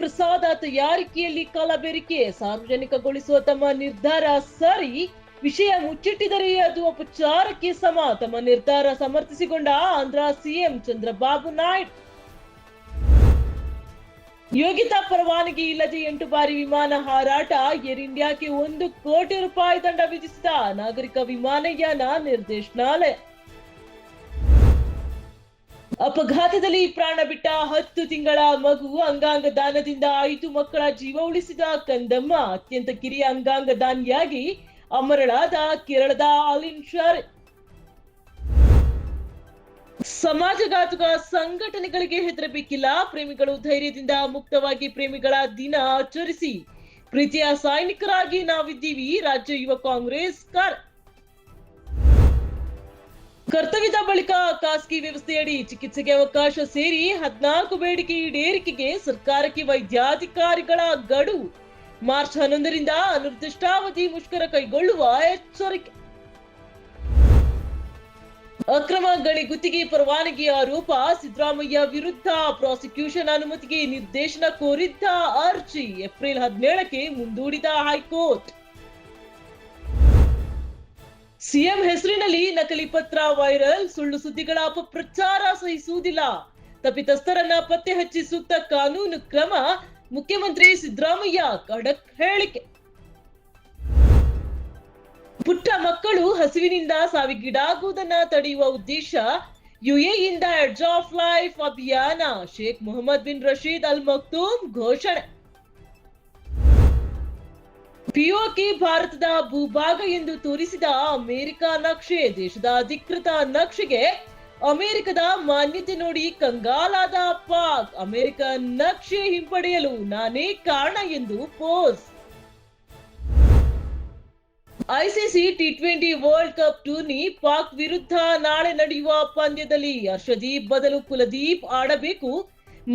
ಪ್ರಸಾದ ತಯಾರಿಕೆಯಲ್ಲಿ ಕಲಬೆರಕೆ, ಸಾರ್ವಜನಿಕಗೊಳಿಸುವ ತಮ್ಮ ನಿರ್ಧಾರ ಸರಿ, ವಿಷಯ ಮುಚ್ಚಿಟ್ಟಿದರೆ ಅದು ಅಪಚಾರಕ್ಕೆ ಸಮ, ತಮ್ಮ ನಿರ್ಧಾರ ಸಮರ್ಥಿಸಿಕೊಂಡ ಆಂಧ್ರ ಸಿಎಂ ಚಂದ್ರಬಾಬು ನಾಯ್ಡು. ಯೋಗ್ಯತಾ ಪರವಾನಗಿ ಇಲ್ಲದೆ 8 ಬಾರಿ ವಿಮಾನ ಹಾರಾಟ, ಏರ್ ಇಂಡಿಯಾಕ್ಕೆ 1 ಕೋಟಿ ರೂಪಾಯಿ ದಂಡ ವಿಧಿಸಿದ ನಾಗರಿಕ ವಿಮಾನಯಾನ ನಿರ್ದೇಶನಾಲಯ. ಅಪಘಾತದಲ್ಲಿ ಪ್ರಾಣ ಬಿಟ್ಟ 10 ತಿಂಗಳ ಮಗು, ಅಂಗಾಂಗ ದಾನದಿಂದ 5 ಮಕ್ಕಳ ಜೀವ ಉಳಿಸಿದ ಕಂದಮ್ಮ, ಅತ್ಯಂತ ಕಿರಿಯ ಅಂಗಾಂಗ ದಾನಿಯಾಗಿ ಅಮರಳಾದ ಕೇರಳದ ಅಲಿನ್ ಶರ್. ಸಮಾಜಘಾತುಕ ಸಂಘಟನೆಗಳಿಗೆ ಹೆದರಬೇಕಿಲ್ಲ, ಪ್ರೇಮಿಗಳು ಧೈರ್ಯದಿಂದ ಮುಕ್ತವಾಗಿ ಪ್ರೇಮಿಗಳ ದಿನ ಆಚರಿಸಿ, ಪ್ರೀತಿಯ ಸೈನಿಕರಾಗಿ ನಾವಿದ್ದೀವಿ, ರಾಜ್ಯ ಯುವ ಕಾಂಗ್ರೆಸ್ ಕರ್ತವ್ಯದ ಬಳಿಕ ಖಾಸಗಿ ವ್ಯವಸ್ಥೆಯಡಿ ಚಿಕಿತ್ಸೆಗೆ ಅವಕಾಶ ಸೇರಿ 14 ಬೇಡಿಕೆ ಈಡೇರಿಕೆಗೆ ಸರ್ಕಾರಕ್ಕೆ ವೈದ್ಯಾಧಿಕಾರಿಗಳ ಗಡುವು, ಮಾರ್ಚ್ 11ರಿಂದ ಅನಿರ್ದಿಷ್ಟಾವಧಿ ಮುಷ್ಕರ ಕೈಗೊಳ್ಳುವ ಎಚ್ಚರಿಕೆ. ಅಕ್ರಮ ಗಣಿ ಗುತ್ತಿಗೆ ಪರವಾನಗಿ ಆರೋಪ, ಸಿದ್ದರಾಮಯ್ಯ ವಿರುದ್ಧ ಪ್ರಾಸಿಕ್ಯೂಷನ್ ಅನುಮತಿಗೆ ನಿರ್ದೇಶನ ಕೋರಿದ್ದ ಅರ್ಜಿ ಏಪ್ರಿಲ್ 17ಕ್ಕೆ ಮುಂದೂಡಿದ ಹೈಕೋರ್ಟ್. ಸಿಎಂ ಹೆಸರಿನಲ್ಲಿ ನಕಲಿ ಪತ್ರ ವೈರಲ್, ಸುಳ್ಳು ಸುದ್ದಿಗಳ ಅಪಪ್ರಚಾರ ಸಹಿಸುವುದಿಲ್ಲ, ತಪ್ಪಿತಸ್ಥರನ್ನ ಪತ್ತೆ ಹಚ್ಚಿ ಸೂಕ್ತ ಕಾನೂನು ಕ್ರಮ, ಮುಖ್ಯಮಂತ್ರಿ ಸಿದ್ದರಾಮಯ್ಯ ಖಡಕ್ ಹೇಳಿಕೆ. ಪುಟ್ಟ ಮಕ್ಕಳು ಹಸಿವಿನಿಂದ ಸಾವಿಗೀಡಾಗುವುದನ್ನ ತಡೆಯುವ ಉದ್ದೇಶ ಯುಎಇಯಿಂದ ಎಡ್ಜ್ ಆಫ್ ಲೈಫ್ ಅಭಿಯಾನ, ಶೇಖ್ ಮೊಹಮ್ಮದ್ ಬಿನ್ ರಶೀದ್ ಅಲ್ ಮಕ್ತೂಮ್ ಘೋಷಣೆ. ಪಿಒಕೆ ಭಾರತದ ಭೂಭಾಗ ಎಂದು ತೋರಿಸಿದ ಅಮೆರಿಕ ನಕ್ಷೆ, ದೇಶದ ಅಧಿಕೃತ ನಕ್ಷೆಗೆ ಅಮೆರಿಕದ ಮಾನ್ಯತೆ ನೋಡಿ ಕಂಗಾಲಾದ ಪಾಕ್, ಅಮೆರಿಕ ನಕ್ಷೆ ಹಿಂಪಡೆಯಲು ನಾನೇ ಕಾರಣ ಎಂದು pose. ICC T20 world cup tourney, Pak ವಿರುದ್ಧ ನಾಳೆ ನಡೆಯುವ ಪಂದ್ಯದಲ್ಲಿ ಹರ್ಷದೀಪ್ ಬದಲು ಕುಲದೀಪ್ ಆಡಬೇಕು,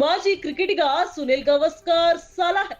ಮಾಜಿ ಕ್ರಿಕೆಟಿಗ ಸುನಿಲ್ ಗವಾಸ್ಕರ್ ಸಲಹೆ.